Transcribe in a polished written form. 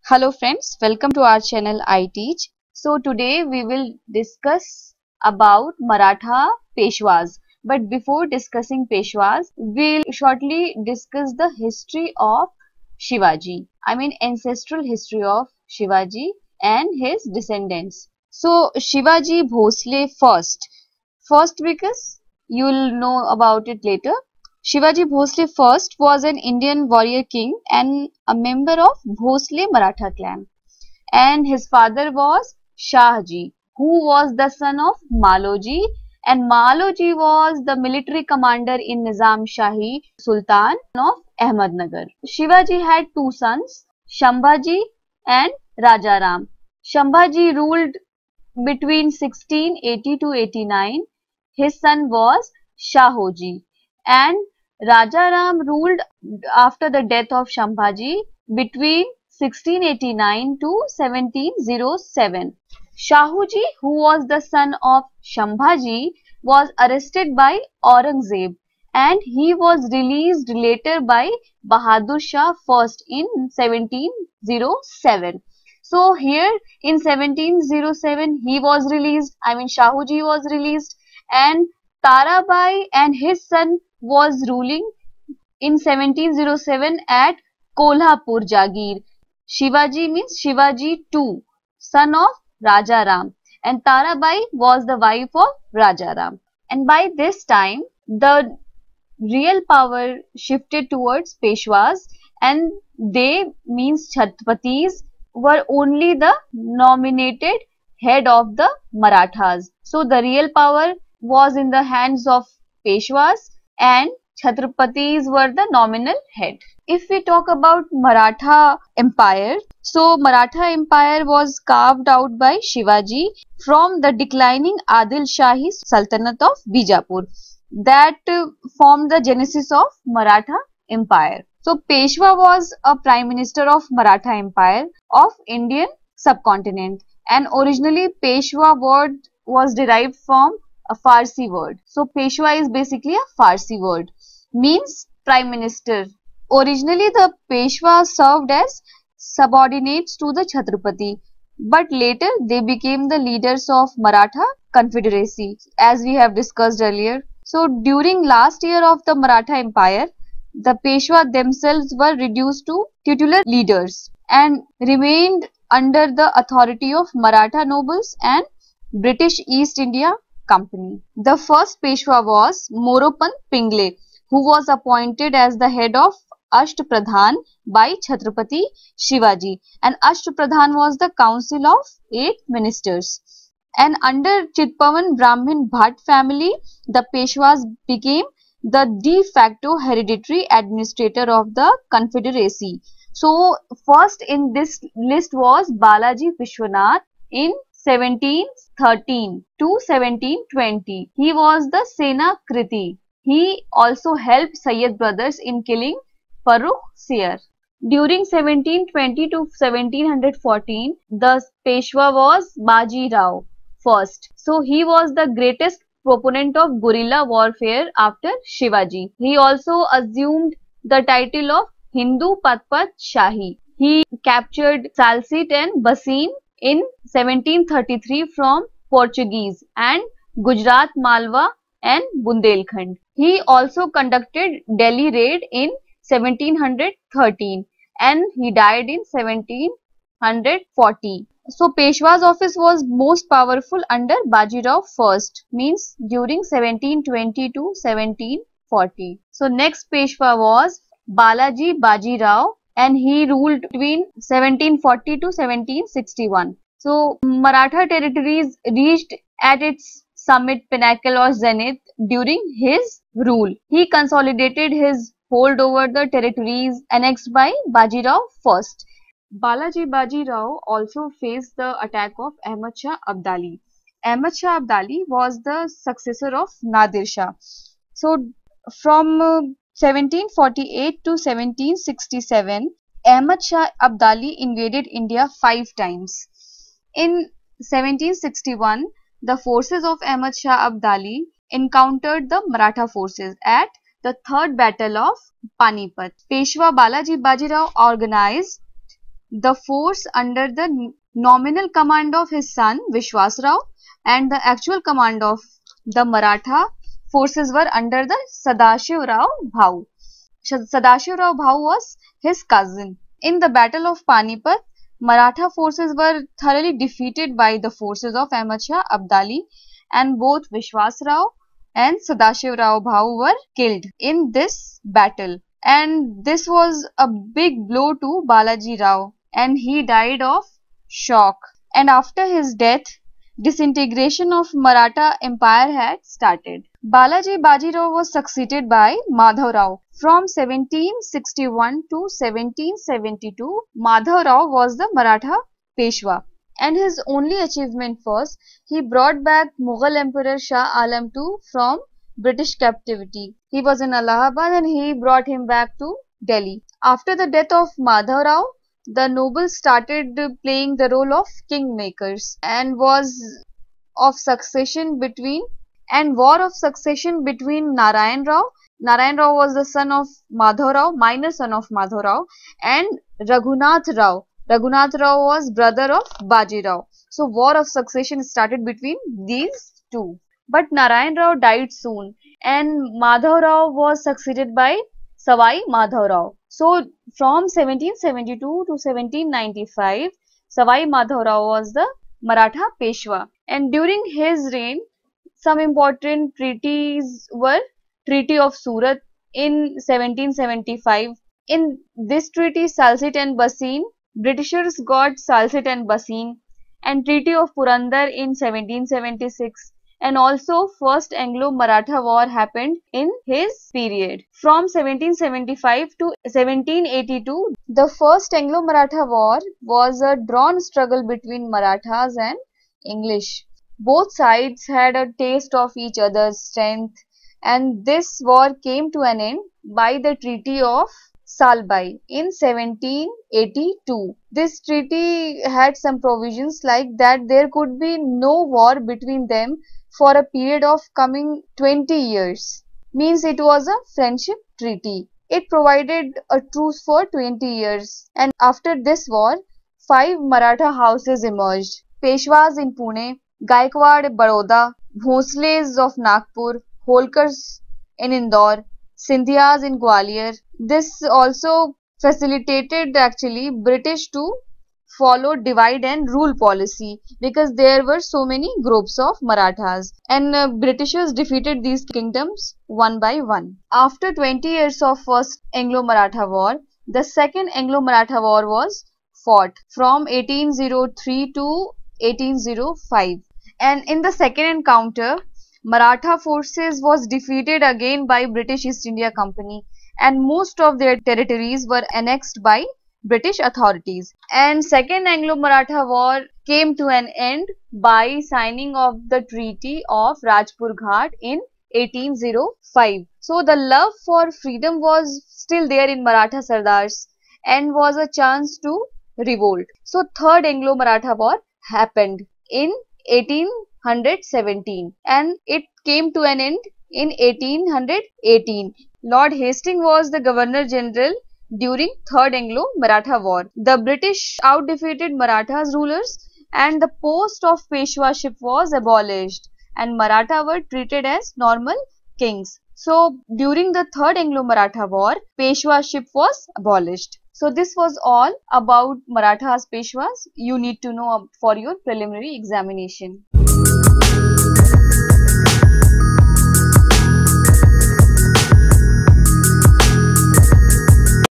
Hello friends, welcome to our channel I Teach. So today we will discuss about Maratha Peshwas. But before discussing Peshwas, we'll shortly discuss the history of Shivaji. I mean ancestral history of Shivaji and his descendants. So Shivaji Bhosle first because you'll know about it later. Shivaji Bhosle first was an Indian warrior king and a member of Bhosle Maratha clan. And his father was Shahji, who was the son of Maloji. And Maloji was the military commander in Nizam Shahi Sultan of Ahmednagar. Shivaji had two sons, Shambhaji and Rajaram. Shambhaji ruled between 1680 to 89. His son was Shahoji, and Rajaram ruled after the death of Shambhaji between 1689 to 1707. Shahuji, who was the son of Shambhaji, was arrested by Aurangzeb and he was released later by Bahadur Shah first in 1707. So here in 1707 he was released, Shahuji was released, and Tarabai and his son was ruling in 1707 at Kolhapur Jagir. Shivaji means Shivaji II, son of Rajaram, and Tarabai was the wife of Rajaram. And by this time the real power shifted towards Peshwas, and they means Chhatrapatis were only the nominated head of the Marathas. So the real power was in the hands of Peshwas and Chhatrapatis were the nominal head. If we talk about Maratha Empire, so Maratha Empire was carved out by Shivaji from the declining Adil Shahi Sultanate of Bijapur that formed the genesis of Maratha Empire. So Peshwa was a prime minister of Maratha Empire of Indian subcontinent, and originally Peshwa word was derived from a Farsi word. So Peshwa is basically a Farsi word, means prime minister. Originally the Peshwa served as subordinates to the Chhatrapati, but later they became the leaders of Maratha Confederacy, as we have discussed earlier. So during last year of the Maratha Empire, the Peshwa themselves were reduced to titular leaders and remained under the authority of Maratha nobles and British East India Company. The first Peshwa was Moropant Pingle, who was appointed as the head of Ashtapradhan by Chhatrapati Shivaji, and Ashtapradhan was the council of 8 ministers. And under Chitpavan Brahmin Bhatt family, the Peshwas became the de facto hereditary administrator of the Confederacy. So first in this list was Balaji Vishwanath in 1713 to 1720. He was the Sena Kriti. He also helped Sayyid brothers in killing Farrukh Siyar. During 1720 to 1714, the Peshwa was Baji Rao first. So he was the greatest proponent of guerrilla warfare after Shivaji. He also assumed the title of Hindu Patpat Shahi. He captured Salsit and Bassein in 1733 from Portuguese and Gujarat, Malwa and Bundelkhand. He also conducted Delhi raid in 1713 and he died in 1740. So Peshwa's office was most powerful under Bajirao first, means during 1720 to 1740. So next Peshwa was Balaji Bajirao and he ruled between 1740 to 1761. So Maratha territories reached at its summit, pinnacle or zenith during his rule. He consolidated his hold over the territories annexed by Bajirao first. Balaji Bajirao also faced the attack of Ahmad Shah Abdali. Ahmad Shah Abdali was the successor of Nadir Shah. So from 1748 to 1767, Ahmad Shah Abdali invaded India 5 times. In 1761, the forces of Ahmad Shah Abdali encountered the Maratha forces at the Third Battle of Panipat. Peshwa Balaji Bajirao organized the force under the nominal command of his son Vishwas Rao and the actual command of the Maratha forces were under the Sadashiv Rao Bhau. Sadashiv Rao Bhau was his cousin. In the Battle of Panipat, Maratha forces were thoroughly defeated by the forces of Ahmad Shah Abdali, and both Vishwas Rao and Sadashiv Rao Bhau were killed in this battle. And this was a big blow to Balaji Rao, and he died of shock. And after his death, disintegration of Maratha Empire had started. Balaji Bajirao was succeeded by Madhav Rao. From 1761 to 1772, Madhav Rao was the Maratha Peshwa, and his only achievement was he brought back Mughal Emperor Shah Alam II from British captivity. He was in Allahabad and he brought him back to Delhi. After the death of Madhav Rao, the nobles started playing the role of kingmakers and war of succession between Narayan Rao. Narayan Rao was the son of Madhav Rao, minor son of Madhav Rao, and Raghunath Rao. Raghunath Rao was brother of Baji Rao. So war of succession started between these two. But Narayan Rao died soon and Madhav Rao was succeeded by Savai Madhav Rao. So from 1772 to 1795, Savai Madhav Rao was the Maratha Peshwa, and during his reign, some important treaties were Treaty of Surat in 1775. In this treaty, Salsette and Bassein, Britishers got Salsette and Bassein, and Treaty of Purandar in 1776. And also First Anglo-Maratha War happened in his period. From 1775 to 1782, the First Anglo-Maratha War was a drawn struggle between Marathas and English. Both sides had a taste of each other's strength, and this war came to an end by the Treaty of Salbai in 1782. This treaty had some provisions like that there could be no war between them for a period of coming 20 years. Means it was a friendship treaty. It provided a truce for 20 years. And after this war, 5 Maratha houses emerged. Peshwas in Pune, Gaikwad in Baroda, Bhosles of Nagpur, Holkars in Indore, Sindhyas in Gwalior. This also facilitated actually British to follow divide and rule policy because there were so many groups of Marathas, and Britishers defeated these kingdoms one by one. After 20 years of First Anglo-Maratha War, the Second Anglo-Maratha War was fought from 1803 to 1805, and in the second encounter, Maratha forces was defeated again by British East India Company, and most of their territories were annexed by British authorities. And Second Anglo-Maratha War came to an end by signing of the Treaty of Rajpur Ghat in 1805. So the love for freedom was still there in Maratha Sardars and was a chance to revolt. So Third Anglo-Maratha War happened in 1817 and it came to an end in 1818. Lord Hastings was the Governor General during Third Anglo-Maratha War. The British out-defeated Marathas rulers and the post of Peshwaship was abolished and Maratha were treated as normal kings. So during the Third Anglo-Maratha War, Peshwaship was abolished. So this was all about Marathas Peshwas you need to know for your preliminary examination.